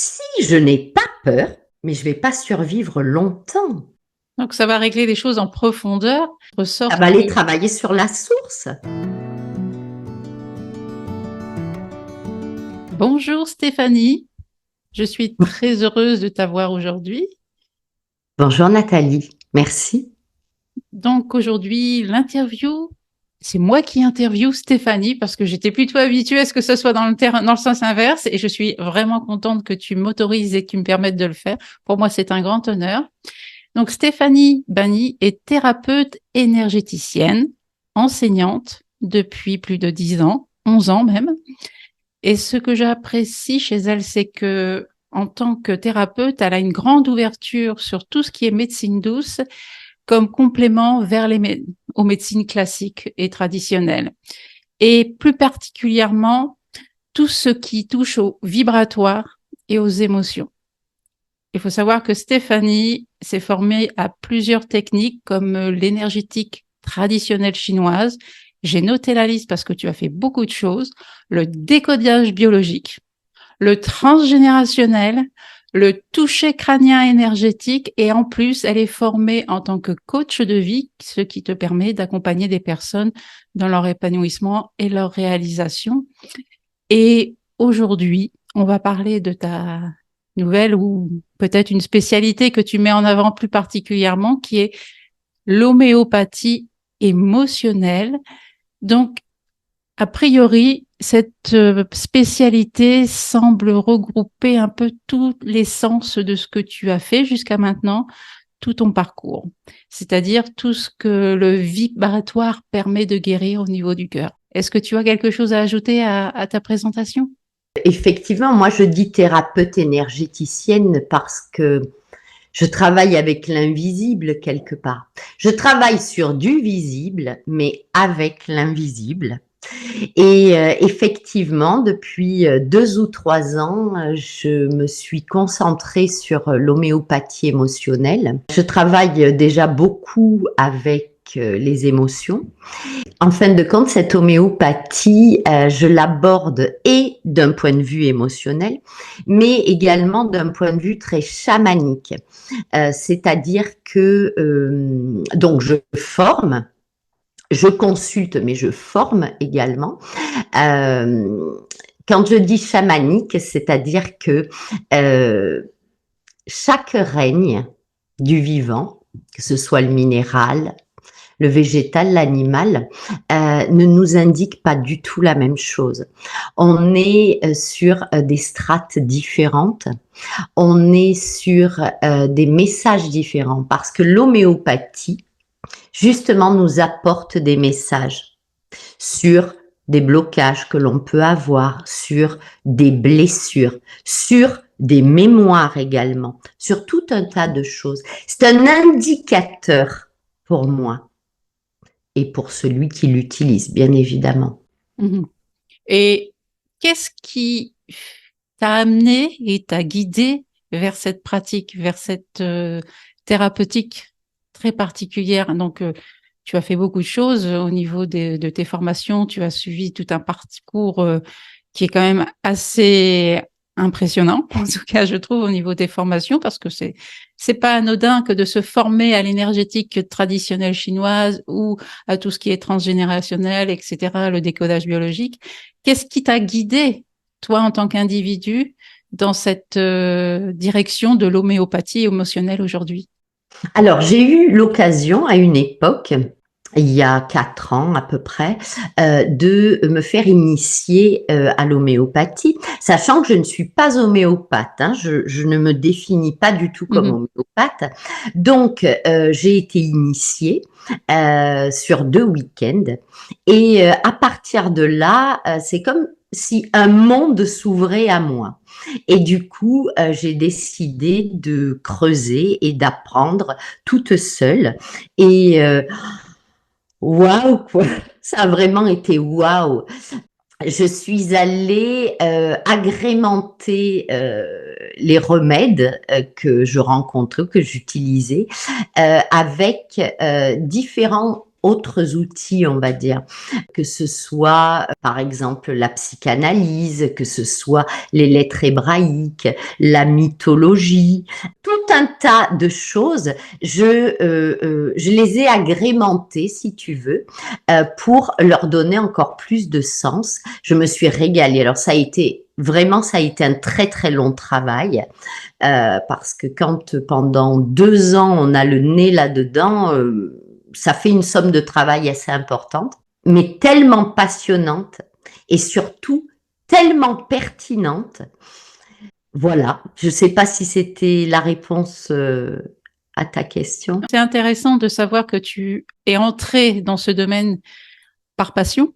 Si je n'ai pas peur, mais je vais pas survivre longtemps. Donc ça va régler les choses en profondeur, de Ça sorte va aller que... travailler sur la source. Bonjour Stéphanie, je suis très heureuse de t'avoir aujourd'hui. Bonjour Nathalie, merci. Donc aujourd'hui, l'interview, c'est moi qui interviewe Stéphanie parce que j'étais plutôt habituée à ce que ce soit dans le sens inverse et je suis vraiment contente que tu m'autorises et que tu me permettes de le faire. Pour moi, c'est un grand honneur. Donc Stéphanie Bani est thérapeute énergéticienne, enseignante depuis plus de 10 ans, 11 ans même. Et ce que j'apprécie chez elle, c'est que en tant que thérapeute, elle a une grande ouverture sur tout ce qui est médecine douce comme complément vers aux médecines classiques et traditionnelles. Et plus particulièrement, tout ce qui touche au vibratoire et aux émotions. Il faut savoir que Stéphanie s'est formée à plusieurs techniques comme l'énergétique traditionnelle chinoise. J'ai noté la liste parce que tu as fait beaucoup de choses. Le décodage biologique, le transgénérationnel, le toucher crânien énergétique et en plus, elle est formée en tant que coach de vie, ce qui te permet d'accompagner des personnes dans leur épanouissement et leur réalisation. Et aujourd'hui, on va parler de ta nouvelle ou peut-être une spécialité que tu mets en avant plus particulièrement, qui est l'homéopathie émotionnelle. Donc, a priori, cette spécialité semble regrouper un peu tous les sens de ce que tu as fait jusqu'à maintenant, tout ton parcours, c'est-à-dire tout ce que le vibratoire permet de guérir au niveau du cœur. Est-ce que tu as quelque chose à ajouter à ta présentation? Effectivement, moi je dis thérapeute énergéticienne parce que je travaille avec l'invisible quelque part. Je travaille sur du visible, mais avec l'invisible. Et effectivement, depuis 2 ou 3 ans, je me suis concentrée sur l'homéopathie émotionnelle. Je travaille déjà beaucoup avec les émotions. En fin de compte, cette homéopathie, je l'aborde et d'un point de vue émotionnel, mais également d'un point de vue très chamanique. C'est-à-dire que donc je forme, je consulte, mais je forme également. Euh, Quand je dis chamanique, c'est-à-dire que euh, chaque règne du vivant, que ce soit le minéral, le végétal, l'animal, ne nous indique pas du tout la même chose. On est sur des strates différentes, on est sur des messages différents, parce que l'homéopathie, justement, nous apporte des messages sur des blocages que l'on peut avoir, sur des blessures, sur des mémoires également, sur tout un tas de choses. C'est un indicateur pour moi et pour celui qui l'utilise, bien évidemment. Mhm. Et qu'est-ce qui t'a amené et t'a guidé vers cette pratique, vers cette thérapeutique très particulière? Donc, tu as fait beaucoup de choses au niveau de tes formations. Tu as suivi tout un parcours qui est quand même assez impressionnant, en tout cas, je trouve, au niveau des formations, parce que c'est pas anodin que de se former à l'énergétique traditionnelle chinoise ou à tout ce qui est transgénérationnel, etc., le décodage biologique. Qu'est-ce qui t'a guidé, toi, en tant qu'individu, dans cette direction de l'homéopathie émotionnelle aujourd'hui? Alors, j'ai eu l'occasion à une époque, il y a 4 ans à peu près, de me faire initier à l'homéopathie, sachant que je ne suis pas homéopathe, hein, je ne me définis pas du tout comme Mhm. homéopathe. Donc, j'ai été initiée sur 2 week-ends et à partir de là, c'est comme si un monde s'ouvrait à moi. Et du coup, j'ai décidé de creuser et d'apprendre toute seule. Et waouh, quoi! Ça a vraiment été waouh! Je suis allée agrémenter les remèdes que je rencontrais, que j'utilisais, avec différents autres outils, on va dire, que ce soit par exemple la psychanalyse, que ce soit les lettres hébraïques, la mythologie, tout un tas de choses. Je les ai agrémentées, si tu veux, pour leur donner encore plus de sens. Je me suis régalée. Alors ça a été un très très long travail parce que quand pendant 2 ans on a le nez là-dedans, ça fait une somme de travail assez importante, mais tellement passionnante et surtout tellement pertinente. Voilà, je ne sais pas si c'était la réponse à ta question. C'est intéressant de savoir que tu es entré dans ce domaine par passion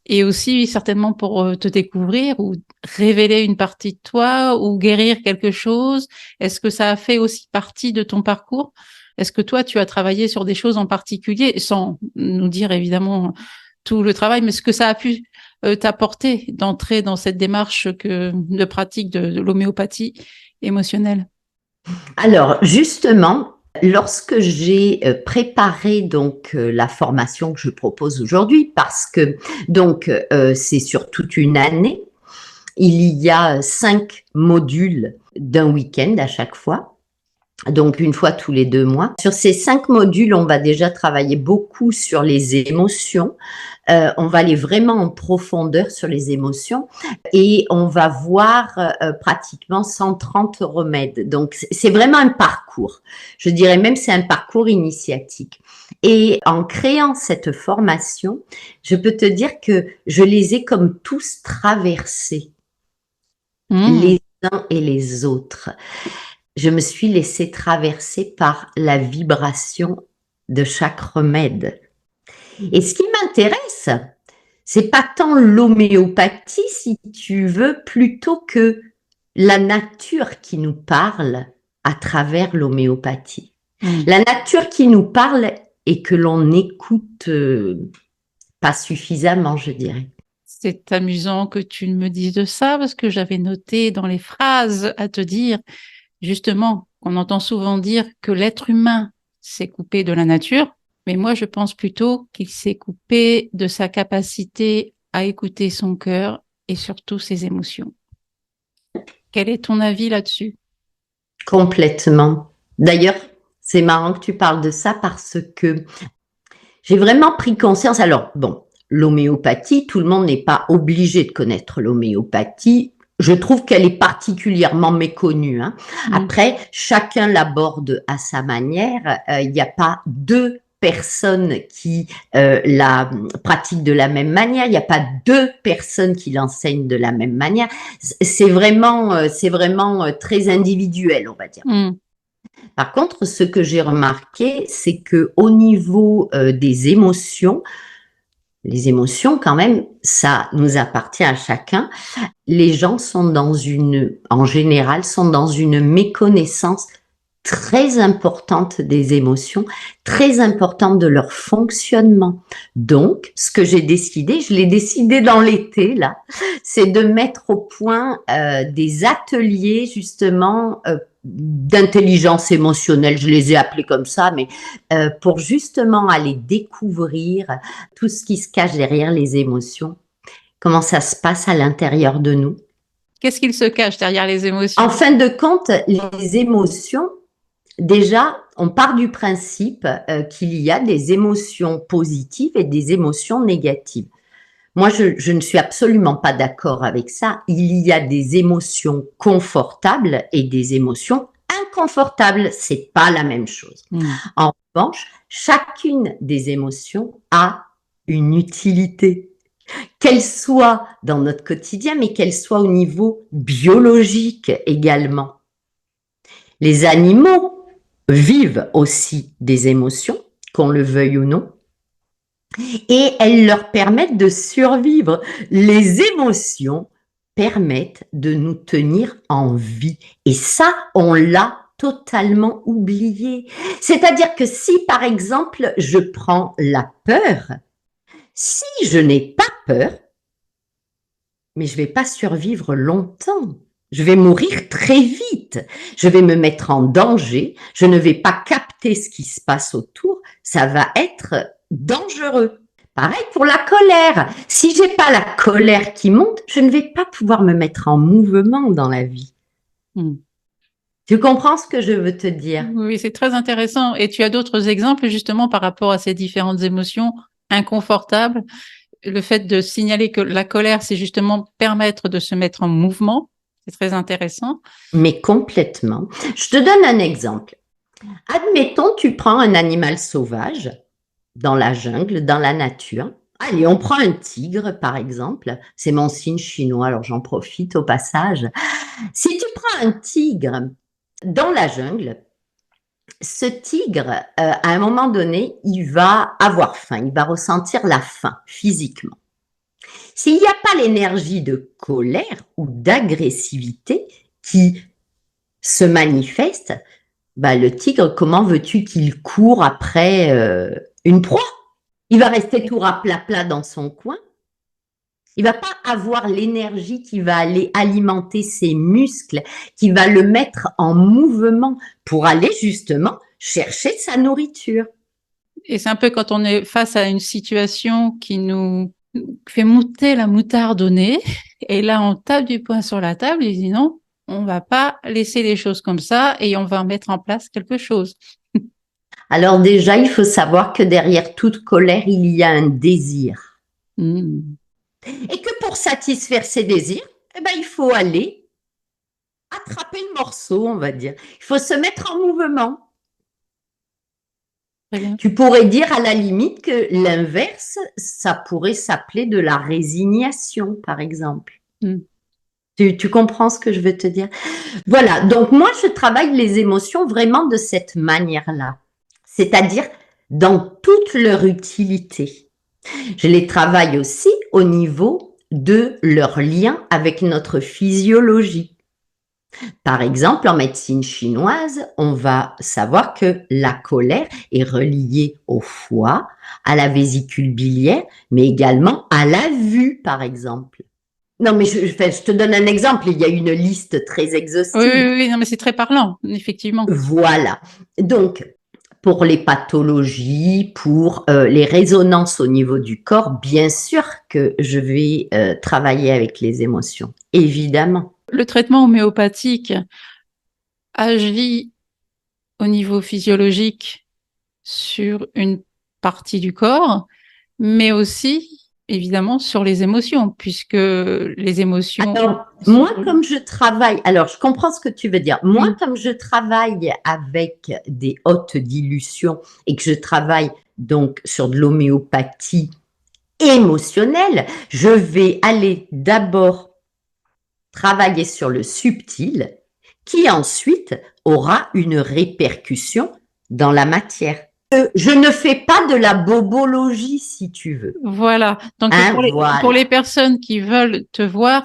et aussi certainement pour te découvrir ou révéler une partie de toi ou guérir quelque chose. Est-ce que ça a fait aussi partie de ton parcours? Est-ce que toi, tu as travaillé sur des choses en particulier, sans nous dire évidemment tout le travail, mais ce que ça a pu t'apporter d'entrer dans cette démarche de pratique de l'homéopathie émotionnelle? Alors, justement, lorsque j'ai préparé donc la formation que je propose aujourd'hui, parce que donc c'est sur toute une année, il y a 5 modules d'un week-end à chaque fois. Donc, une fois tous les 2 mois. Sur ces 5 modules, on va déjà travailler beaucoup sur les émotions. On va aller vraiment en profondeur sur les émotions et on va voir pratiquement 130 remèdes. Donc, c'est vraiment un parcours. Je dirais même c'est un parcours initiatique. Et en créant cette formation, je peux te dire que je les ai comme tous traversés, les uns et les autres. Je me suis laissée traverser par la vibration de chaque remède. Et ce qui m'intéresse, c'est pas tant l'homéopathie, si tu veux, plutôt que la nature qui nous parle à travers l'homéopathie. La nature qui nous parle et que l'on n'écoute pas suffisamment, je dirais. C'est amusant que tu me dises de ça parce que j'avais noté dans les phrases à te dire, justement, qu'on entend souvent dire que l'être humain s'est coupé de la nature, mais moi je pense plutôt qu'il s'est coupé de sa capacité à écouter son cœur et surtout ses émotions. Quel est ton avis là-dessus? Complètement. D'ailleurs, c'est marrant que tu parles de ça parce que j'ai vraiment pris conscience. Alors, bon, l'homéopathie, tout le monde n'est pas obligé de connaître l'homéopathie. Je trouve qu'elle est particulièrement méconnue. Hein. Après, chacun l'aborde à sa manière. Il n'y a pas deux personnes qui la pratiquent de la même manière. Il n'y a pas deux personnes qui l'enseignent de la même manière. C'est vraiment très individuel, on va dire. Par contre, ce que j'ai remarqué, c'est que au niveau des émotions, les émotions, quand même, ça nous appartient à chacun. Les gens sont en général, sont dans une méconnaissance très importante des émotions, très importante de leur fonctionnement. Donc, ce que j'ai décidé, je l'ai décidé dans l'été, là, c'est de mettre au point des ateliers, justement, d'intelligence émotionnelle, je les ai appelés comme ça, mais pour justement aller découvrir tout ce qui se cache derrière les émotions, comment ça se passe à l'intérieur de nous. Qu'est-ce qu'il se cache derrière les émotions? En fin de compte, les émotions, déjà, on part du principe qu'il y a des émotions positives et des émotions négatives. Moi, je ne suis absolument pas d'accord avec ça. Il y a des émotions confortables et des émotions inconfortables. C'est pas la même chose. En revanche, chacune des émotions a une utilité, qu'elle soit dans notre quotidien, mais qu'elle soit au niveau biologique également. Les animaux vivent aussi des émotions, qu'on le veuille ou non, et elles leur permettent de survivre. Les émotions permettent de nous tenir en vie. Et ça, on l'a totalement oublié. C'est-à-dire que si, par exemple, je prends la peur, si je n'ai pas peur, mais je ne vais pas survivre longtemps. Je vais mourir très vite. vite, je vais me mettre en danger, je ne vais pas capter ce qui se passe autour, ça va être dangereux. Pareil pour la colère. Si j'ai pas la colère qui monte, je ne vais pas pouvoir me mettre en mouvement dans la vie. Hmm. Tu comprends ce que je veux te dire? Oui, c'est très intéressant. Et tu as d'autres exemples justement par rapport à ces différentes émotions inconfortables. Le fait de signaler que la colère, c'est justement permettre de se mettre en mouvement. C'est très intéressant. Mais complètement. Je te donne un exemple. Admettons, tu prends un animal sauvage dans la jungle, dans la nature. Allez, on prend un tigre, par exemple. C'est mon signe chinois, alors j'en profite au passage. Si tu prends un tigre dans la jungle, ce tigre, à un moment donné, il va avoir faim, il va ressentir la faim physiquement. S'il n'y a pas l'énergie de colère ou d'agressivité qui se manifeste, bah, le tigre, comment veux-tu qu'il court après une proie? Il va rester tout raplat dans son coin. Il va pas avoir l'énergie qui va aller alimenter ses muscles, qui va le mettre en mouvement pour aller justement chercher sa nourriture. Et c'est un peu quand on est face à une situation qui nous fait monter la moutarde au nez, et là on tape du poing sur la table et dit non, on va pas laisser les choses comme ça et on va mettre en place quelque chose. Alors déjà, il faut savoir que derrière toute colère, il y a un désir. Mmh. Et que pour satisfaire ces désirs, eh ben, il faut aller attraper le morceau, on va dire. Il faut se mettre en mouvement. Très bien. Tu pourrais dire à la limite que l'inverse, ça pourrait s'appeler de la résignation, par exemple. Mmh. Tu comprends ce que je veux te dire? Voilà, donc moi, je travaille les émotions vraiment de cette manière-là, c'est-à-dire dans toute leur utilité. Je les travaille aussi au niveau de leur lien avec notre physiologie. Par exemple, en médecine chinoise, on va savoir que la colère est reliée au foie, à la vésicule biliaire, mais également à la vue, par exemple. Non, mais je te donne un exemple, il y a une liste très Oui, exhaustive. non, mais c'est très parlant, effectivement. Voilà. Donc, pour les pathologies, pour les résonances au niveau du corps, bien sûr que je vais travailler avec les émotions, évidemment. Le traitement homéopathique agit au niveau physiologique sur une partie du corps, mais aussi évidemment sur les émotions, puisque les émotions. Alors, moi, comme je travaille, alors je comprends ce que tu veux dire. Moi, comme je travaille avec des hautes dilutions et que je travaille donc sur de l'homéopathie émotionnelle, je vais aller d'abord travailler sur le subtil qui ensuite aura une répercussion dans la matière. Je ne fais pas de la bobologie, si tu veux. Voilà. Donc Voilà. pour les personnes qui veulent te voir,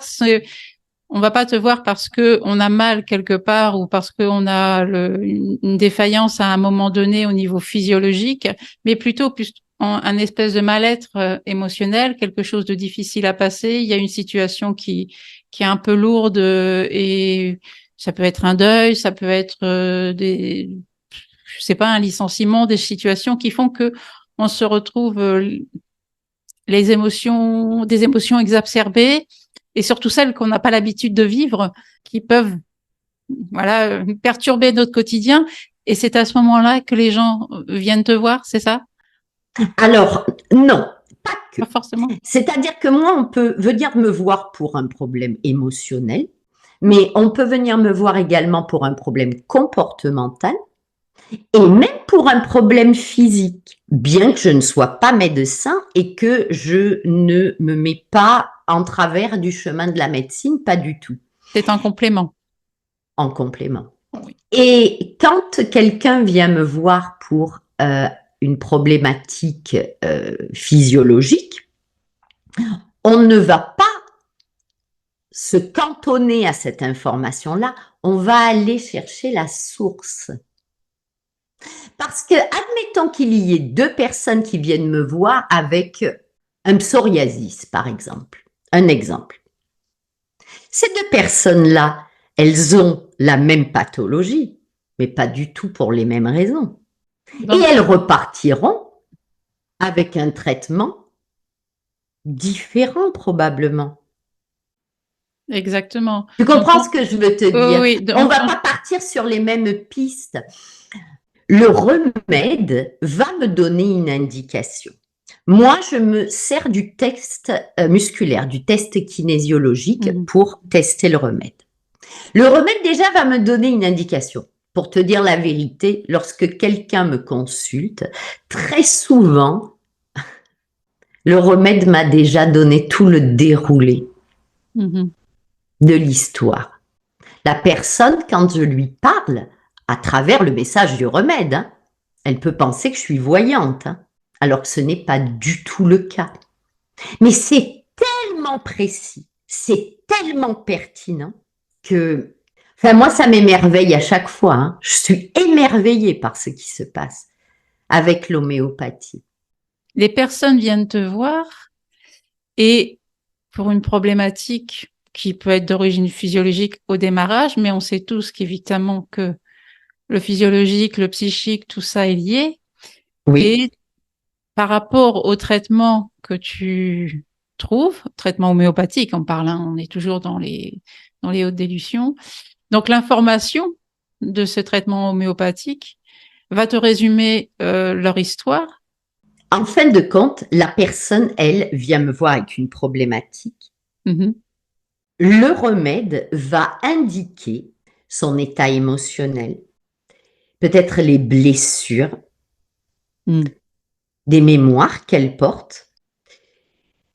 on va pas te voir parce que on a mal quelque part ou parce qu'on a une défaillance à un moment donné au niveau physiologique, mais plutôt plus un espèce de mal-être émotionnel, quelque chose de difficile à passer. Il y a une situation qui est un peu lourde et ça peut être un deuil, ça peut être je sais pas, un licenciement, des situations qui font que on se retrouve des émotions exacerbées et surtout celles qu'on n'a pas l'habitude de vivre, qui peuvent, voilà, perturber notre quotidien. Et c'est à ce moment-là que les gens viennent te voir, c'est ça? Alors, non, pas que. Pas forcément. C'est-à-dire que moi, on peut venir me voir pour un problème émotionnel, mais on peut venir me voir également pour un problème comportemental et même pour un problème physique, bien que je ne sois pas médecin et que je ne me mets pas en travers du chemin de la médecine, pas du tout. C'est un complément. En complément. Oui. Et quand quelqu'un vient me voir pour une problématique physiologique, on ne va pas se cantonner à cette information-là, on va aller chercher la source. Parce que, admettons qu'il y ait deux personnes qui viennent me voir avec un psoriasis, par exemple. Un exemple. Ces deux personnes-là, elles ont la même pathologie, mais pas du tout pour les mêmes raisons. Donc, et elles repartiront avec un traitement différent probablement. exactement. Tu comprends ce que je veux te dire? Oui, On va pas partir sur les mêmes pistes. Le remède va me donner une indication. Moi, je me sers du test musculaire, du test kinésiologique pour tester le remède. Le remède déjà va me donner une indication. Pour te dire la vérité, lorsque quelqu'un me consulte, très souvent, le remède m'a déjà donné tout le déroulé de l'histoire. La personne, quand je lui parle, à travers le message du remède, hein, elle peut penser que je suis voyante, hein, alors que ce n'est pas du tout le cas. Mais c'est tellement précis, c'est tellement pertinent que, enfin, moi, ça m'émerveille à chaque fois. Hein. Je suis émerveillée par ce qui se passe avec l'homéopathie. Les personnes viennent te voir et pour une problématique qui peut être d'origine physiologique au démarrage, mais on sait tous qu'évidemment que le physiologique, le psychique, tout ça est lié. Oui. Et par rapport au traitement que tu trouves, traitement homéopathique, on parle, hein, on est toujours dans les hautes délusions. Donc l'information de ce traitement homéopathique va te résumer leur histoire. En fin de compte, la personne, elle, vient me voir avec une problématique. Le remède va indiquer son état émotionnel, peut-être les blessures, des mémoires qu'elle porte,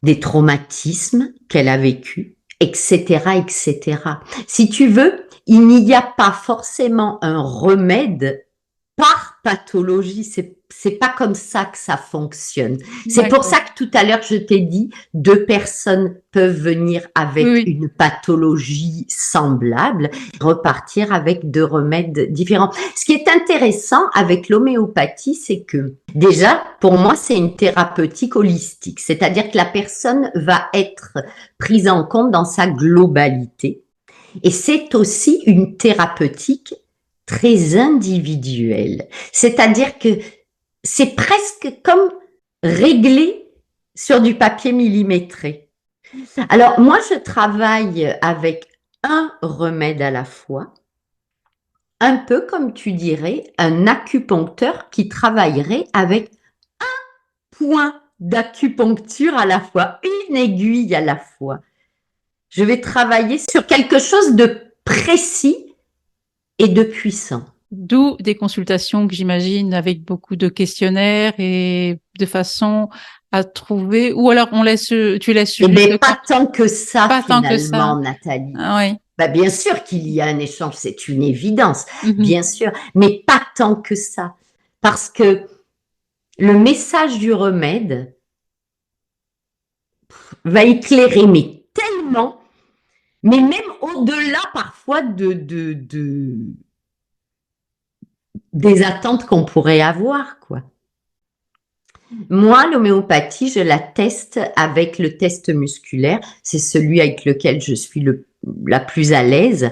des traumatismes qu'elle a vécus, etc., etc. Si tu veux, il n'y a pas forcément un remède par pathologie. C'est pas comme ça que ça fonctionne. C'est pour ça que tout à l'heure je t'ai dit, 2 personnes peuvent venir avec une pathologie semblable, repartir avec 2 remèdes différents. Ce qui est intéressant avec l'homéopathie, c'est que déjà, pour moi, c'est une thérapeutique holistique, c'est-à-dire que la personne va être prise en compte dans sa globalité. Et c'est aussi une thérapeutique très individuelle. C'est-à-dire que c'est presque comme réglé sur du papier millimétré. Alors, moi, je travaille avec un remède à la fois, un peu comme tu dirais un acupuncteur qui travaillerait avec un point d'acupuncture à la fois, une aiguille à la fois. Je vais travailler sur quelque chose de précis et de puissant. D'où des consultations que j'imagine avec beaucoup de questionnaires et de façon à trouver, ou alors tu laisses Eh bien, pas tant que ça, pas finalement, tant que ça. Nathalie. Ah, oui. Bah, bien sûr qu'il y a un échange, c'est une évidence, bien sûr, mais pas tant que ça. Parce que le message du remède va éclairer, mais tellement, mais même au-delà parfois des attentes qu'on pourrait avoir, quoi. Moi, l'homéopathie, je la teste avec le test musculaire. C'est celui avec lequel je suis la plus à l'aise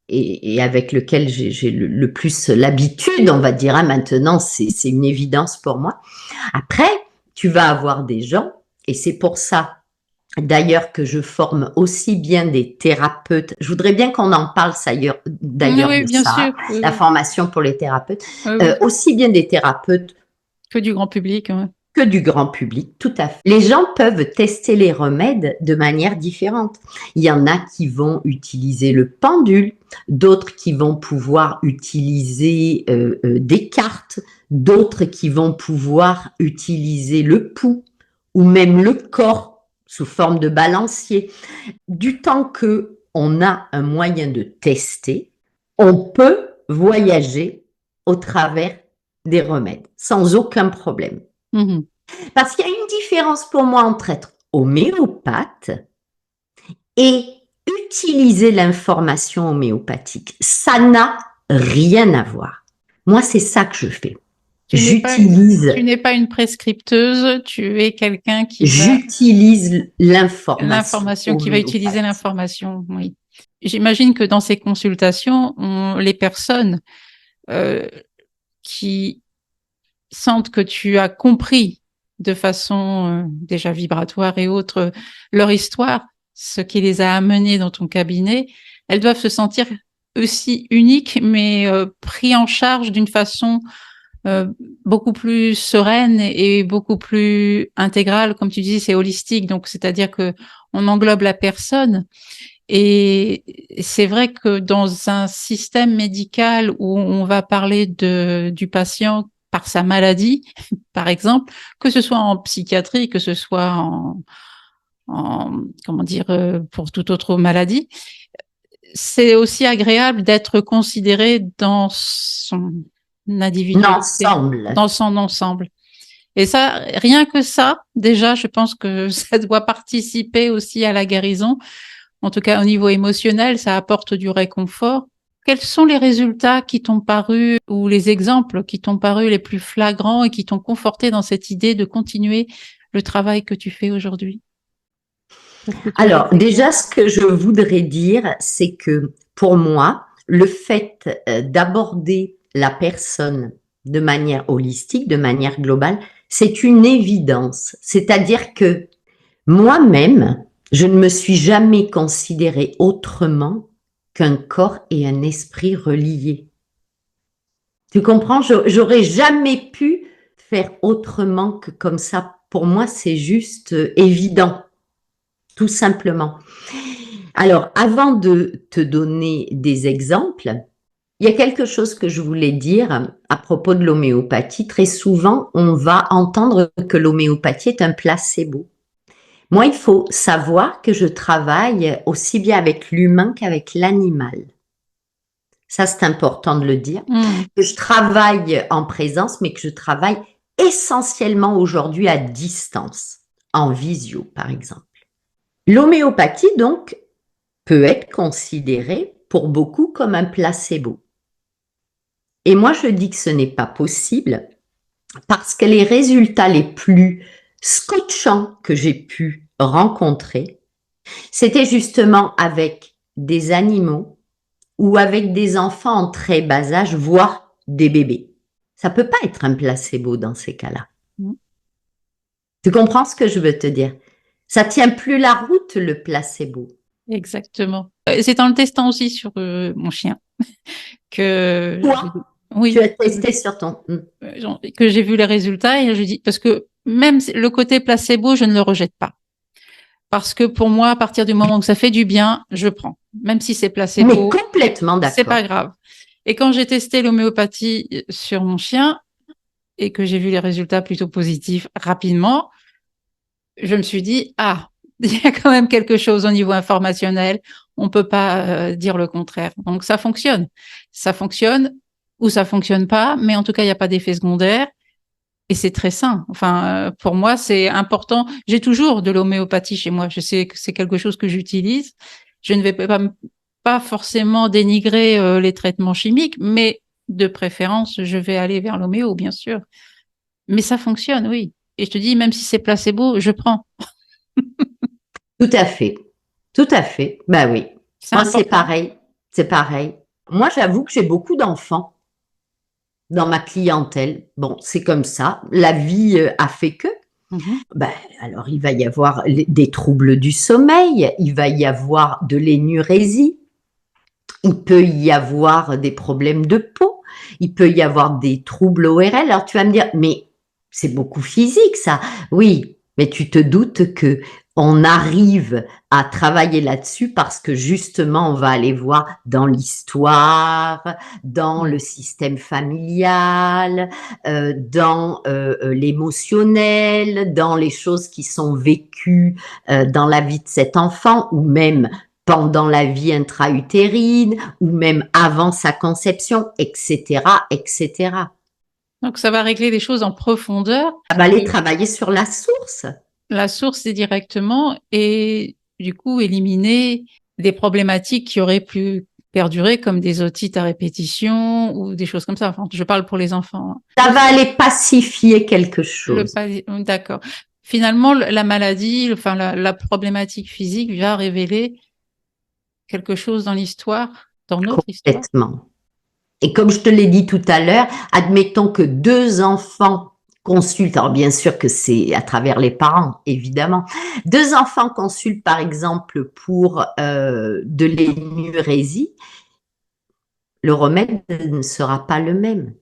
et avec lequel j'ai le plus l'habitude, on va dire. Hein, maintenant, c'est une évidence pour moi. Après, tu vas avoir des gens, et c'est pour ça d'ailleurs que je forme aussi bien des thérapeutes. Je voudrais bien qu'on en parle d'ailleurs oui, de bien ça, sûr. la formation pour les thérapeutes. Oui. Aussi bien des thérapeutes que du grand public. Ouais. Que du grand public, tout à fait. Les gens peuvent tester les remèdes de manière différente. Il y en a qui vont utiliser le pendule, d'autres qui vont pouvoir utiliser des cartes, d'autres qui vont pouvoir utiliser le pouls ou même le corps sous forme de balancier. Du temps que on a un moyen de tester, on peut voyager au travers des remèdes sans aucun problème. Parce qu'il y a une différence pour moi entre être homéopathe et utiliser l'information homéopathique. Ça n'a rien à voir. Moi, c'est ça que je fais. J'utilise. Tu n'es pas une prescripteuse, tu es quelqu'un qui J'utilise l'information qui va utiliser l'information, oui. J'imagine que dans ces consultations, les personnes qui sentent que tu as compris de façon déjà vibratoire et autre leur histoire, ce qui les a amenés dans ton cabinet, elles doivent se sentir aussi uniques, mais pris en charge d'une façon euh, beaucoup plus sereine et beaucoup plus intégrale. Comme tu dis, c'est holistique, donc c'est-à-dire que on englobe la personne. Et c'est vrai que dans un système médical où on va parler du patient par sa maladie, par exemple, que ce soit en psychiatrie, que ce soit comment dire, pour toute autre maladie, c'est aussi agréable d'être considéré dans son individualité, L'ensemble. dans son ensemble. Et ça, rien que ça, déjà, je pense que ça doit participer aussi à la guérison. En tout cas, au niveau émotionnel, ça apporte du réconfort. Quels sont les résultats qui t'ont paru ou les exemples qui t'ont paru les plus flagrants et qui t'ont conforté dans cette idée de continuer le travail que tu fais aujourd'hui? Alors, déjà, ce que je voudrais dire, c'est que pour moi, le fait d'aborder la personne de manière holistique, de manière globale, c'est une évidence. C'est-à-dire que moi-même, je ne me suis jamais considérée autrement qu'un corps et un esprit reliés. Tu comprends? J'aurais jamais pu faire autrement que comme ça. Pour moi, c'est juste évident, tout simplement. Alors, avant de te donner des exemples, il y a quelque chose que je voulais dire à propos de l'homéopathie. Très souvent, on va entendre que l'homéopathie est un placebo. Moi, il faut savoir que je travaille aussi bien avec l'humain qu'avec l'animal. Ça, c'est important de le dire. Que je travaille en présence, mais que je travaille essentiellement aujourd'hui à distance, en visio, par exemple. L'homéopathie, donc, peut être considérée pour beaucoup comme un placebo. Et moi, je dis que ce n'est pas possible parce que les résultats les plus scotchants que j'ai pu rencontrer, c'était justement avec des animaux ou avec des enfants en très bas âge, voire des bébés. Ça peut pas être un placebo dans ces cas-là. Tu comprends ce que je veux te dire? Ça tient plus la route, le placebo. Exactement. C'est en le testant aussi sur mon chien que Toi, tu oui, as testé sur ton... que j'ai vu les résultats et je dis parce que même le côté placebo, je ne le rejette pas. Parce que pour moi, à partir du moment où ça fait du bien, je prends. Même si c'est Mais placebo, complètement c'est pas d'accord. grave. Et quand j'ai testé l'homéopathie sur mon chien et que j'ai vu les résultats plutôt positifs rapidement, je me suis dit, ah, il y a quand même quelque chose au niveau informationnel. On peut pas dire le contraire. Donc ça fonctionne. Ça fonctionne ou ça fonctionne pas, mais en tout cas, il n'y a pas d'effet secondaire. Et c'est très sain. Enfin, pour moi, c'est important. J'ai toujours de l'homéopathie chez moi. Je sais que c'est quelque chose que j'utilise. Je ne vais pas forcément dénigrer les traitements chimiques, mais de préférence, je vais aller vers l'homéo, bien sûr. Mais ça fonctionne, oui. Et je te dis, même si c'est placebo, je prends. Tout à fait. Tout à fait. Ben oui. C'est Moi, c'est important. pareil. C'est pareil. Moi, j'avoue que j'ai beaucoup d'enfants dans ma clientèle. Bon, c'est comme ça. La vie a fait que. Mhm. Ben, alors, il va y avoir des troubles du sommeil, il va y avoir de l'énurésie, il peut y avoir des problèmes de peau, il peut y avoir des troubles ORL. Alors, tu vas me dire, mais c'est beaucoup physique, ça. Oui, mais tu te doutes que on arrive à travailler là-dessus parce que justement, on va aller voir dans l'histoire, dans le système familial, dans l'émotionnel, dans les choses qui sont vécues dans la vie de cet enfant ou même pendant la vie intra-utérine ou même avant sa conception, etc., etc. Donc, ça va régler les choses en profondeur. Ça va aller travailler sur la source. La source est directement et du coup éliminer des problématiques qui auraient pu perdurer comme des otites à répétition ou des choses comme ça. Enfin, je parle pour les enfants. Ça va aller pacifier quelque Le chose. d'accord. Finalement, la maladie, enfin la problématique physique va révéler quelque chose dans l'histoire, dans notre histoire? Complètement. Et comme je te l'ai dit tout à l'heure, admettons que 2 enfants consultent, alors bien sûr que c'est à travers les parents, évidemment. 2 enfants consultent par exemple pour de l'énurésie, le remède ne sera pas le même.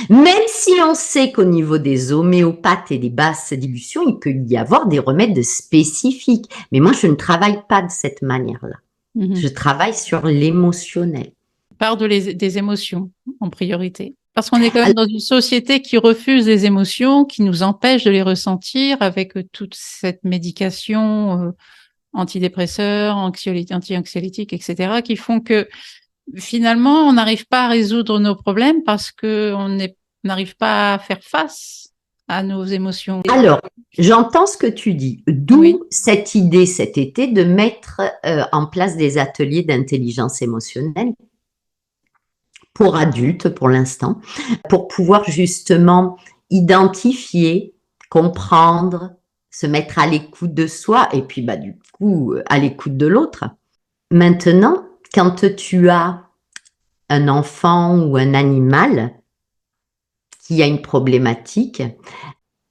Même si on sait qu'au niveau des homéopathes et des basses dilutions, il peut y avoir des remèdes spécifiques. Mais moi, je ne travaille pas de cette manière-là. Je travaille sur l'émotionnel. Part des émotions en priorité. Parce qu'on est quand même dans une société qui refuse les émotions, qui nous empêche de les ressentir avec toute cette médication antidépresseurs, anti-anxiolytiques, etc., qui font que finalement, on n'arrive pas à résoudre nos problèmes parce qu'on n'arrive pas à faire face à nos émotions. Alors, j'entends ce que tu dis, d'où cette idée cet été de mettre en place des ateliers d'intelligence émotionnelle pour adultes pour l'instant, pour pouvoir justement identifier, comprendre, se mettre à l'écoute de soi et puis du coup à l'écoute de l'autre. Maintenant, quand tu as un enfant ou un animal qui a une problématique,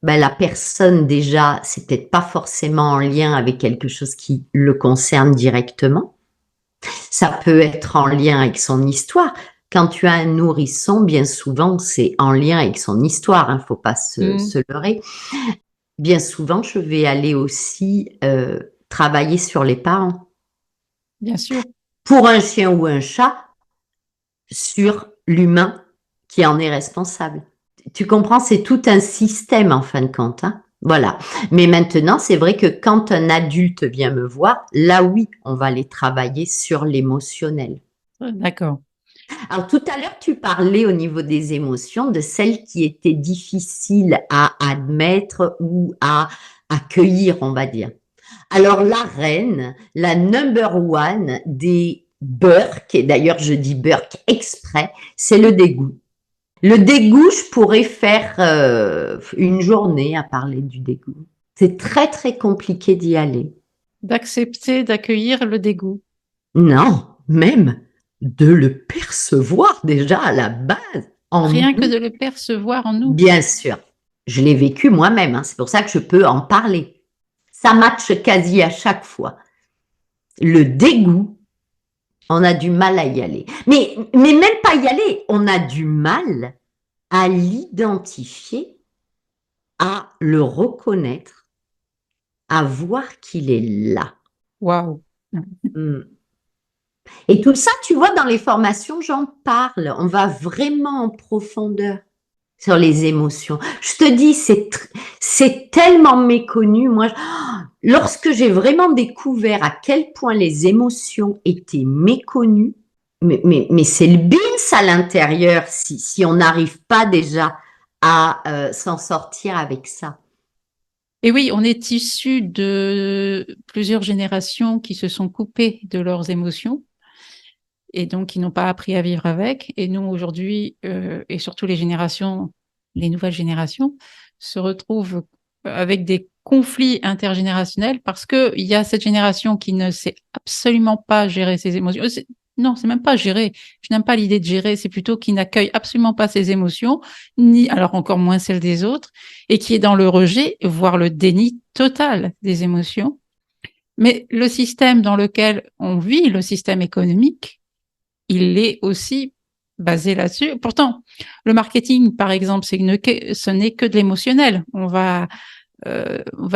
la personne déjà, c'est peut-être pas forcément en lien avec quelque chose qui le concerne directement. Ça peut être en lien avec son histoire. Quand tu as un nourrisson, bien souvent, c'est en lien avec son histoire. Faut pas se leurrer. Bien souvent, je vais aller aussi travailler sur les parents. Bien sûr. Pour un chien ou un chat, sur l'humain qui en est responsable. Tu comprends, c'est tout un système en fin de compte. Voilà. Mais maintenant, c'est vrai que quand un adulte vient me voir, là oui, on va aller travailler sur l'émotionnel. D'accord. Alors tout à l'heure, tu parlais au niveau des émotions de celles qui étaient difficiles à admettre ou à accueillir, on va dire. Alors la reine, la number one des Burke, et d'ailleurs je dis Burke exprès, c'est le dégoût. Le dégoût, je pourrais faire une journée à parler du dégoût. C'est très très compliqué d'y aller. D'accepter, d'accueillir le dégoût. Non, même de le percevoir déjà à la base. Rien que de le percevoir en nous. Bien sûr. Je l'ai vécu moi-même, c'est pour ça que je peux en parler. Ça matche quasi à chaque fois. Le dégoût, on a du mal à y aller. Mais même pas y aller, on a du mal à l'identifier, à le reconnaître, à voir qu'il est là. Waouh. Et tout ça, tu vois, dans les formations, j'en parle. On va vraiment en profondeur sur les émotions. Je te dis, c'est tellement méconnu. Moi, lorsque j'ai vraiment découvert à quel point les émotions étaient méconnues, mais c'est le bins à l'intérieur si on n'arrive pas déjà à s'en sortir avec ça. Et oui, on est issu de plusieurs générations qui se sont coupées de leurs émotions et donc qui n'ont pas appris à vivre avec. Et nous, aujourd'hui, et surtout les nouvelles générations, se retrouvent avec des conflits intergénérationnels parce qu'il y a cette génération qui ne sait absolument pas gérer ses émotions. Non, c'est même pas gérer. Je n'aime pas l'idée de gérer. C'est plutôt qui n'accueille absolument pas ses émotions, ni alors encore moins celles des autres, et qui est dans le rejet, voire le déni total des émotions. Mais le système dans lequel on vit, le système économique, il est aussi basé là-dessus. Pourtant, le marketing, par exemple, ce n'est que de l'émotionnel. On va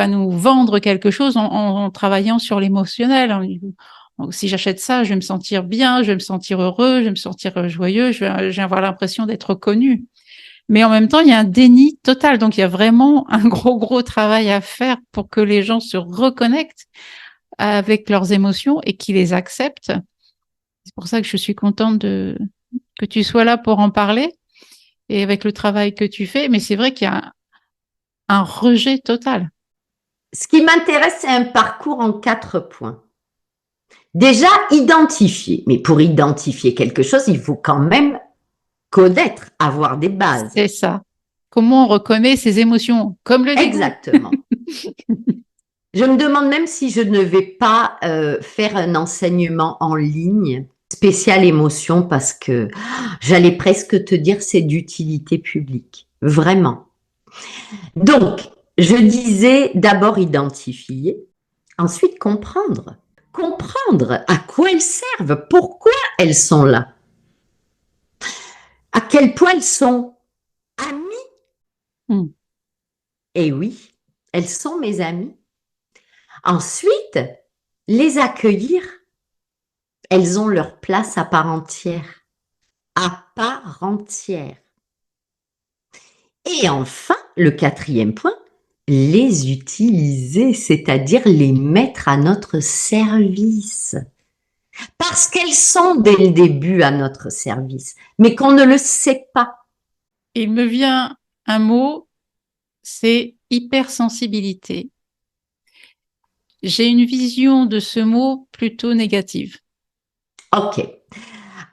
nous vendre quelque chose en travaillant sur l'émotionnel. Si j'achète ça, je vais me sentir bien, je vais me sentir heureux, je vais me sentir joyeux, je vais avoir l'impression d'être connu. Mais en même temps, il y a un déni total. Donc, il y a vraiment un gros travail à faire pour que les gens se reconnectent avec leurs émotions et qu'ils les acceptent. C'est pour ça que je suis contente que tu sois là pour en parler et avec le travail que tu fais. Mais c'est vrai qu'il y a un rejet total. Ce qui m'intéresse, c'est un parcours en 4 points. Déjà, identifier. Mais pour identifier quelque chose, il faut quand même connaître, avoir des bases. C'est ça. Comment on reconnaît ses émotions, comme le dégoût. Exactement. Je me demande même si je ne vais pas faire un enseignement en ligne spécial émotion parce que j'allais presque te dire c'est d'utilité publique. Vraiment. Donc, je disais d'abord identifier, ensuite comprendre. Comprendre à quoi elles servent, pourquoi elles sont là, à quel point elles sont amies. Mm. Et oui, elles sont mes amies. Ensuite, les accueillir. Elles ont leur place à part entière. À part entière. Et enfin, le quatrième point, les utiliser, c'est-à-dire les mettre à notre service. Parce qu'elles sont dès le début à notre service, mais qu'on ne le sait pas. Il me vient un mot, c'est hypersensibilité. J'ai une vision de ce mot plutôt négative. Ok.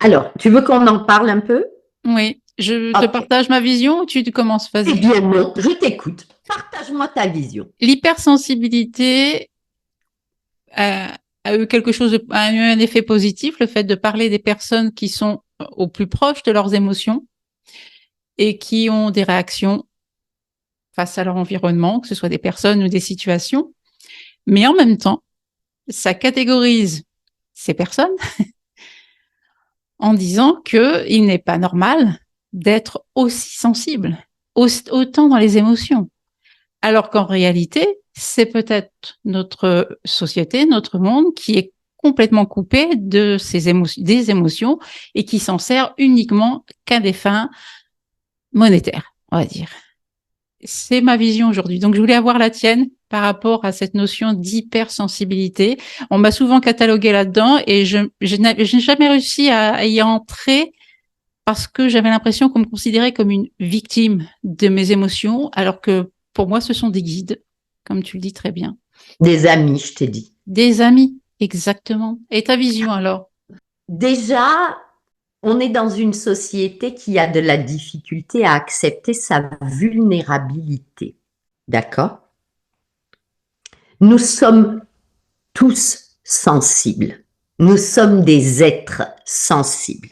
Alors, tu veux qu'on en parle un peu? Oui, je te Ok. partage ma vision ou tu commences, Eh vas-y. bien non, je t'écoute. Partage-moi ta vision. L'hypersensibilité a eu quelque chose, a eu un effet positif, le fait de parler des personnes qui sont au plus proche de leurs émotions et qui ont des réactions face à leur environnement, que ce soit des personnes ou des situations. Mais en même temps, ça catégorise ces personnes en disant qu'il n'est pas normal d'être aussi sensible, autant dans les émotions. Alors qu'en réalité, c'est peut-être notre société, notre monde qui est complètement coupé de des émotions et qui s'en sert uniquement qu'à des fins monétaires, on va dire. C'est ma vision aujourd'hui. Donc, je voulais avoir la tienne par rapport à cette notion d'hypersensibilité. On m'a souvent catalogué là-dedans et je n'ai jamais réussi à y entrer parce que j'avais l'impression qu'on me considérait comme une victime de mes émotions, alors que pour moi, ce sont des guides, comme tu le dis très bien. Des amis, je t'ai dit. Des amis, exactement. Et ta vision alors? Déjà, on est dans une société qui a de la difficulté à accepter sa vulnérabilité. D'accord? Nous sommes tous sensibles. Nous sommes des êtres sensibles.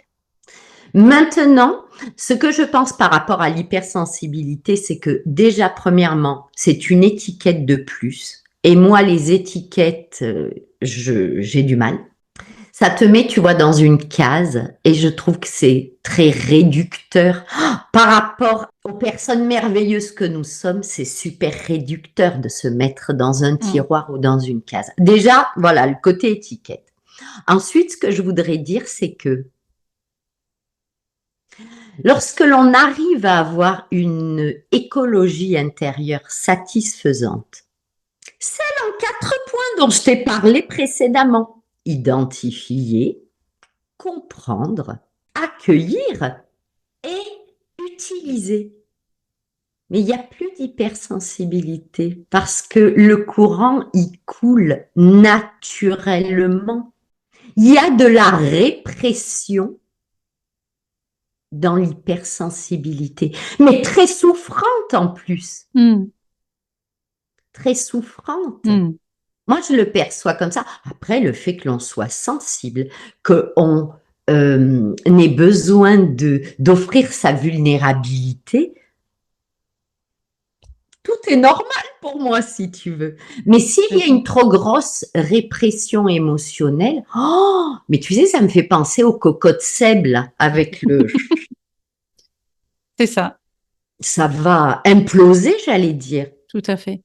Maintenant, ce que je pense par rapport à l'hypersensibilité, c'est que déjà, premièrement, c'est une étiquette de plus. Et moi, les étiquettes, j'ai du mal. Ça te met, tu vois, dans une case et je trouve que c'est très réducteur. Par rapport aux personnes merveilleuses que nous sommes, c'est super réducteur de se mettre dans un tiroir ou dans une case. Déjà, voilà, le côté étiquette. Ensuite, ce que je voudrais dire, c'est que lorsque l'on arrive à avoir une écologie intérieure satisfaisante, celle en 4 points dont je t'ai parlé précédemment, identifier, comprendre, accueillir et utiliser. Mais il n'y a plus d'hypersensibilité parce que le courant y coule naturellement. Il y a de la répression dans l'hypersensibilité, mais très souffrante en plus. Très souffrante. Moi, je le perçois comme ça. Après, le fait que l'on soit sensible, qu'on ait besoin d'offrir sa vulnérabilité, tout est normal pour moi, si tu veux. Mais s'il y a une trop grosse répression émotionnelle, oh, mais tu sais, ça me fait penser au cocotte sèble là, avec le... C'est ça, Ça va imploser, j'allais dire. tout à fait.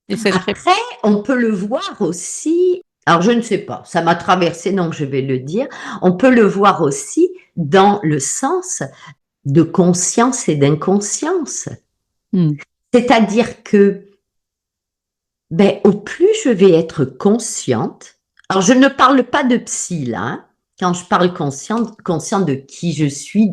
Et cette Après, on peut le voir aussi, alors je ne sais pas, ça m'a traversé, donc je vais le dire, on peut le voir aussi dans le sens de conscience et d'inconscience. C'est-à-dire que, ben, au plus je vais être consciente, alors je ne parle pas de psy là, hein, quand je parle consciente de qui je suis,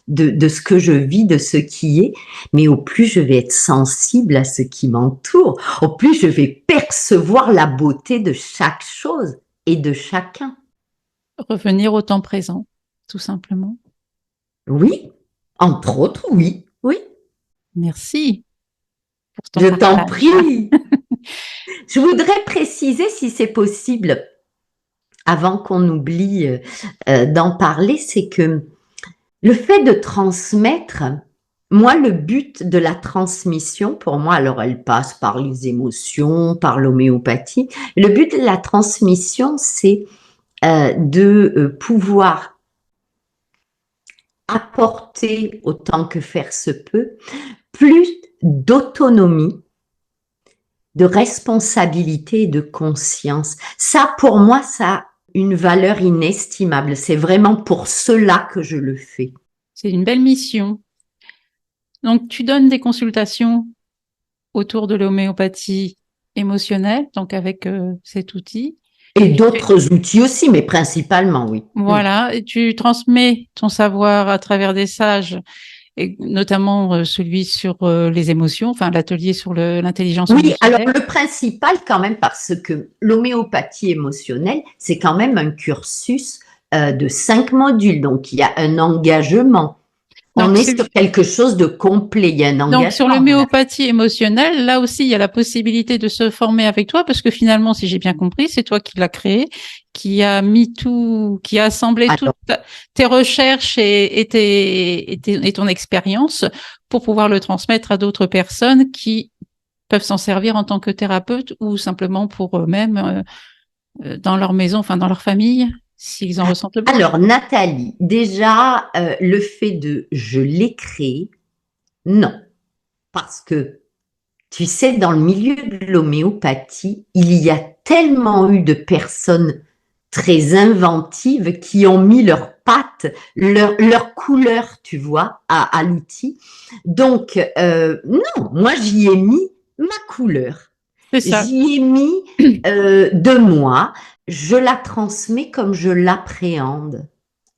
de ce que je vis, de ce qui est, mais au plus je vais être sensible à ce qui m'entoure, au plus je vais percevoir la beauté de chaque chose et de chacun. revenir au temps présent, tout simplement. Oui, entre autres, oui, oui. Merci pour ton Je t'en partage. prie. Je voudrais préciser, si c'est possible, avant qu'on oublie d'en parler, c'est que le fait de transmettre, moi, le but de la transmission, pour moi, alors elle passe par les émotions, par l'homéopathie, le but de la transmission, c'est de pouvoir apporter, autant que faire se peut, plus d'autonomie, de responsabilité et de conscience. Ça, pour moi, ça a une valeur inestimable. C'est vraiment pour cela que je le fais. C'est une belle mission. Donc, tu donnes des consultations autour de l'homéopathie émotionnelle, donc avec cet outil. Et d'autres outils aussi, mais principalement, oui. Voilà, et tu transmets ton savoir à travers des sages, et notamment celui sur les émotions, enfin l'atelier sur l'intelligence Oui, alors émotionnelle. le principal quand même, parce que l'homéopathie émotionnelle, c'est quand même un cursus de 5 modules, donc il y a un engagement. On Donc, est sur quelque chose de complet, il y a un donc sur engagement. l'homéopathie émotionnelle, là aussi, il y a la possibilité de se former avec toi, parce que finalement, si j'ai bien compris, c'est toi qui l'as créé, qui a mis tout, qui a assemblé Alors, toutes tes recherches et ton expérience pour pouvoir le transmettre à d'autres personnes qui peuvent s'en servir en tant que thérapeute ou simplement pour eux-mêmes dans leur maison, enfin dans leur famille, s'ils en ressentent le besoin. alors, Nathalie, déjà, le fait de je l'ai créé, non. Parce que, tu sais, dans le milieu de l'homéopathie, il y a tellement eu de personnes très inventives qui ont mis leurs pattes, leur couleur, tu vois, à l'outil. Donc, non, moi, j'y ai mis ma couleur. C'est ça. J'y ai mis de moi. Je la transmets comme je l'appréhende,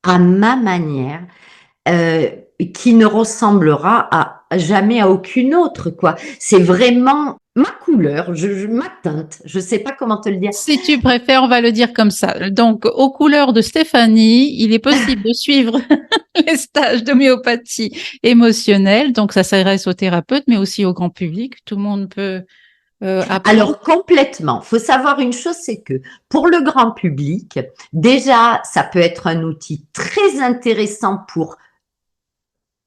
à ma manière, euh, qui ne ressemblera à jamais à aucune autre, quoi. C'est vraiment ma couleur, ma teinte. Je sais pas comment te le dire. Si tu préfères, on va le dire comme ça. Donc, aux couleurs de Stéphanie, il est possible de suivre les stages d'homéopathie émotionnelle. Donc, ça s'adresse aux thérapeutes, mais aussi au grand public. Tout le monde peut apprendre. Alors complètement. Faut savoir une chose, c'est que pour le grand public, déjà, ça peut être un outil très intéressant pour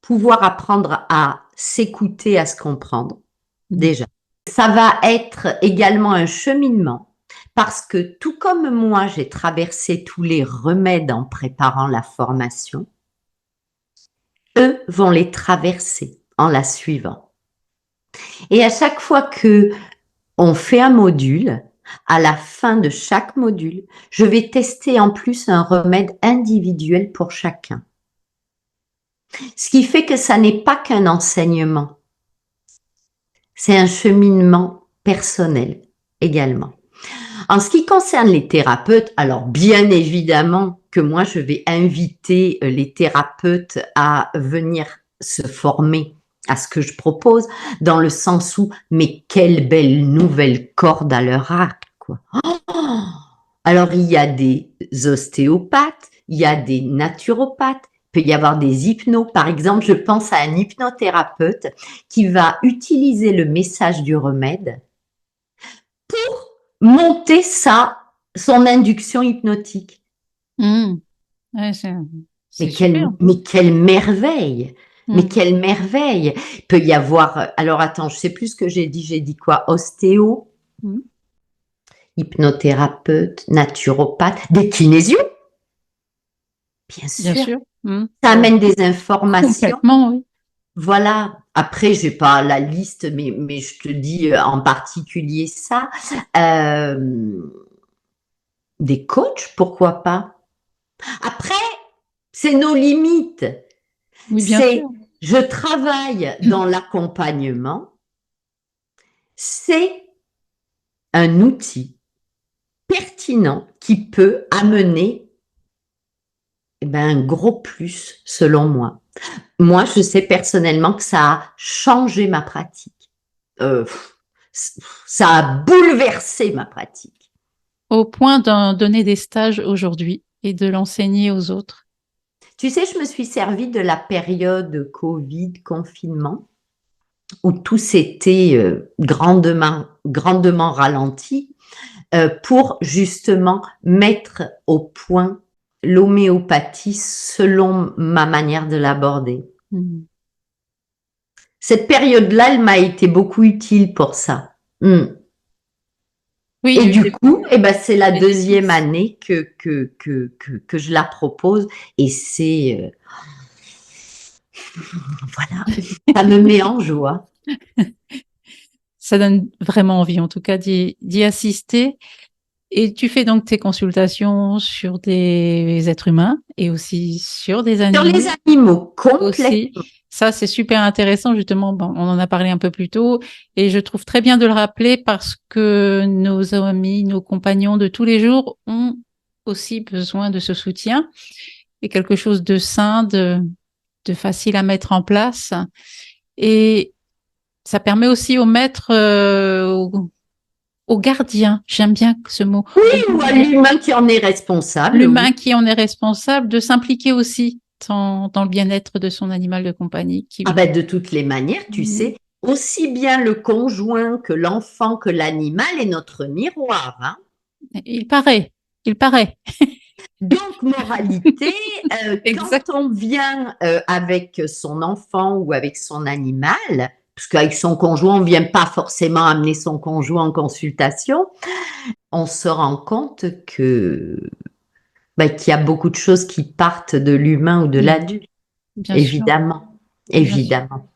pouvoir apprendre à s'écouter, à se comprendre. Déjà. Ça va être également un cheminement parce que tout comme moi, j'ai traversé tous les remèdes en préparant la formation, eux vont les traverser en la suivant. Et à chaque fois que on fait un module, à la fin de chaque module, je vais tester en plus un remède individuel pour chacun. Ce qui fait que ça n'est pas qu'un enseignement, c'est un cheminement personnel également. En ce qui concerne les thérapeutes, alors bien évidemment que moi je vais inviter les thérapeutes à venir se former à ce que je propose, dans le sens où, mais quelle belle nouvelle corde à leur arc, quoi. Oh, alors il y a des ostéopathes, il y a des naturopathes, il peut y avoir des hypnos. Par exemple, je pense à un hypnothérapeute qui va utiliser le message du remède pour monter son induction hypnotique. Ouais, c'est Mais quelle, super. mais quelle merveille! Mais Mm. quelle merveille! Il peut y avoir, alors attends, je sais plus ce que j'ai dit quoi? Ostéo, Mm. hypnothérapeute, naturopathe, des kinésios, bien Bien sûr. sûr. Mm. Ça amène des informations. Complètement, oui. Voilà. Après, j'ai pas la liste, mais je te dis en particulier ça. Euh, des coachs, pourquoi pas? Après, c'est nos limites. Oui, bien C'est, sûr. je travaille dans l'accompagnement. C'est un outil pertinent qui peut amener un gros plus, selon moi. Moi, je sais personnellement que ça a changé ma pratique. Euh, Ça a bouleversé ma pratique. Au point d'en donner des stages aujourd'hui et de l'enseigner aux autres. Tu sais, je me suis servi de la période Covid, confinement, où tout s'était grandement ralenti, pour justement mettre au point l'homéopathie selon ma manière de l'aborder. Cette période-là, elle m'a été beaucoup utile pour ça. Oui, et du coup, c'est la deuxième année que je la propose, et c'est voilà, ça me met en joie. Ça donne vraiment envie, en tout cas, d'y assister. Et tu fais donc tes consultations sur des êtres humains et aussi sur des animaux. Sur les animaux, complètement. Aussi. Ça, c'est super intéressant, justement. Bon, on en a parlé un peu plus tôt et je trouve très bien de le rappeler parce que nos amis, nos compagnons de tous les jours ont aussi besoin de ce soutien et quelque chose de sain, de facile à mettre en place. Et ça permet aussi aux maîtres, au gardien, j'aime bien ce mot. Oui, ou à l'humain qui en est responsable. L'humain qui en est responsable, de s'impliquer aussi dans le bien-être de son animal de compagnie. De toutes les manières, tu sais, aussi bien le conjoint que l'enfant que l'animal est notre miroir. Hein. Il paraît. Donc, moralité, quand on vient avec son enfant ou avec son animal, parce qu'avec son conjoint, on ne vient pas forcément amener son conjoint en consultation, on se rend compte qu'il y a beaucoup de choses qui partent de l'humain ou de l'adulte. Évidemment. Évidemment.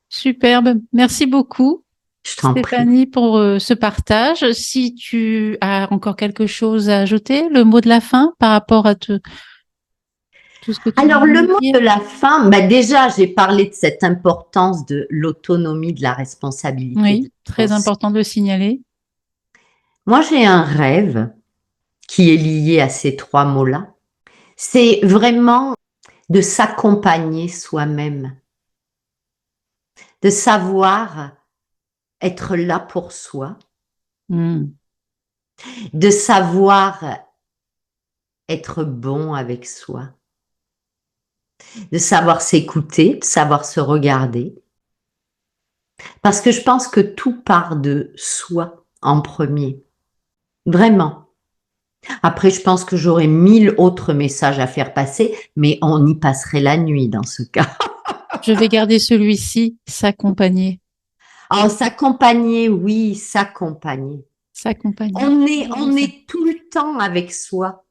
Superbe. Merci beaucoup, Stéphanie, pour ce partage. Si tu as encore quelque chose à ajouter, le mot de la fin par rapport à tout ce que tu Alors, le mot de la fin, déjà, j'ai parlé de cette importance de l'autonomie, de la responsabilité. Oui, très important de le signaler. Moi, j'ai un rêve qui est lié à ces trois mots-là. C'est vraiment de s'accompagner soi-même, de savoir être là pour soi, de savoir être bon avec soi, de savoir s'écouter, de savoir se regarder. Parce que je pense que tout part de soi en premier. Vraiment. Après, je pense que j'aurais 1000 autres messages à faire passer, mais on y passerait la nuit dans ce cas. Je vais garder celui-ci, s'accompagner. Oh, s'accompagner, oui, s'accompagner. S'accompagner. On est tout le temps avec soi.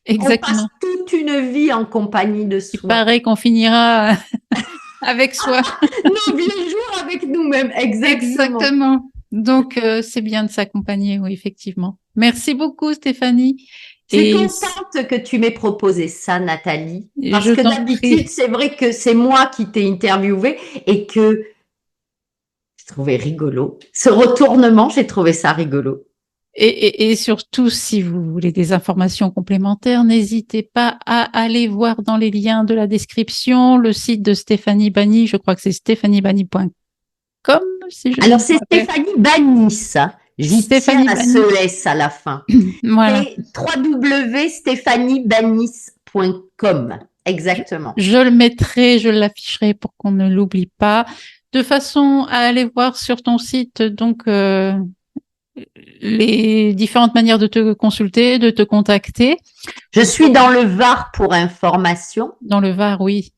Exactement. On passe toute une vie en compagnie de soi. Il paraît qu'on finira avec soi. Nos vieux jours avec nous-mêmes, exactement. Donc, c'est bien de s'accompagner, oui, effectivement. Merci beaucoup, Stéphanie. Je suis contente que tu m'aies proposé ça, Nathalie. Parce que d'habitude, c'est vrai que c'est moi qui t'ai interviewé et que je trouvais rigolo. Ce retournement, j'ai trouvé ça rigolo. Et surtout, si vous voulez des informations complémentaires, n'hésitez pas à aller voir dans les liens de la description le site de Stéphanie Banny. Je crois que c'est stéphaniebany.com. Alors, c'est Stéphanie Bannis. J'y tiens à ce S à la fin. Voilà. C'est www.stéphaniebannis.com. Exactement. Je le mettrai, je l'afficherai pour qu'on ne l'oublie pas. De façon à aller voir sur ton site, donc, les différentes manières de te consulter, de te contacter. Je suis dans le Var pour information. Dans le Var, oui.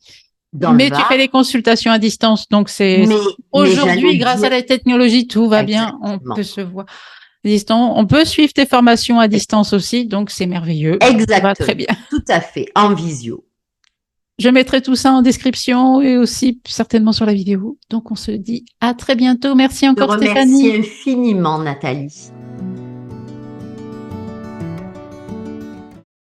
Mais tu fais les consultations à distance, donc c'est aujourd'hui, grâce à la technologie, tout va bien. On peut se voir à distance. On peut suivre tes formations à distance aussi, donc c'est merveilleux. Exactement. Ça va très bien. Tout à fait, en visio. Je mettrai tout ça en description et aussi certainement sur la vidéo. Donc on se dit à très bientôt. Merci encore, Stéphanie. Merci infiniment, Nathalie.